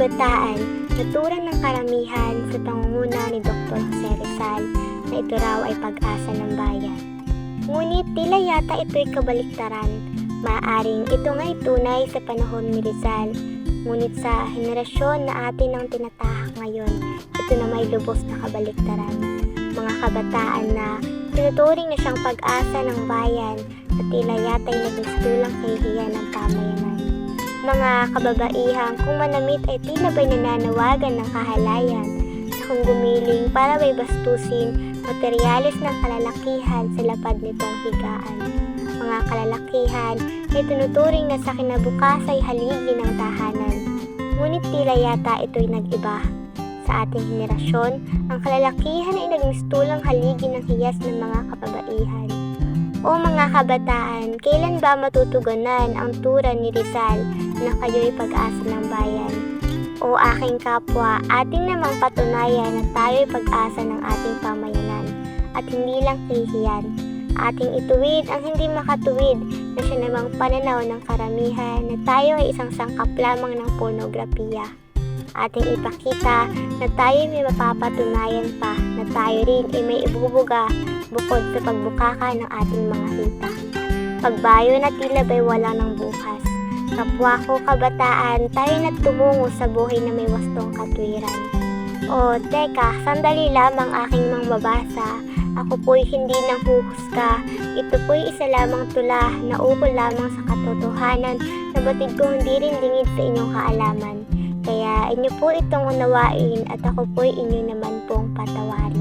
kabataan, naturan ng karamihan sa pangunguna ni Dr. Jose Rizal na ito raw ay pag-asa ng bayan. Ngunit tila yata ito'y kabaliktaran. Maaaring ito nga'y tunay sa panahon ni Rizal, ngunit sa henerasyon na atin ang tinatahak ngayon, ito na may lubos na kabaliktaran. Mga kabataan na tinuturing na siyang pag-asa ng bayan at tila yata'y naging stulang kahihiyan ng pamayanan. Mga kababaihang kung manamit ay tila ba'y nananawagan ng kahalayan na kung gumiling para may bastusin materyales ng kalalakihan sa lapad nitong higaan. Mga kalalakihan ay tinuturing na sa kinabukas ay haligi ng tahanan. Ngunit tila yata ito'y nag-iba. Sa ating henerasyon, ang kalalakihan ay naging stulang haligi ng hiyas ng mga kababaihan. O mga kabataan, kailan ba matutugunan ang turan ni Rizal na kayo'y pag-asa ng bayan? O aking kapwa, ating namang patunayan na tayo'y pag-asa ng ating pamayanan at hindi lang kahihiyan. Ating ituwid ang hindi makatuwid na siya namang pananaw ng karamihan na tayo ay isang sangkap lamang ng pornografiya. Ating ipakita na tayo may mapapatunayan pa na tayo rin ay may ibubuga bukod sa pagbukaka ng ating mga hita. Pagbayo na tila ba'y wala ng bukas. Kapwa ko kabataan, tayo na tumungo sa buhay na may wastong katwiran. O teka, sandali lamang aking mangbabasa. Ako po'y hindi nang huhusga. Ito po'y isa lamang tula na ukol lamang sa katotohanan na batid ko hindi rin lingid sa inyong kaalaman. Kaya inyo po itong unawain at ako po'y inyo naman pong patawarin.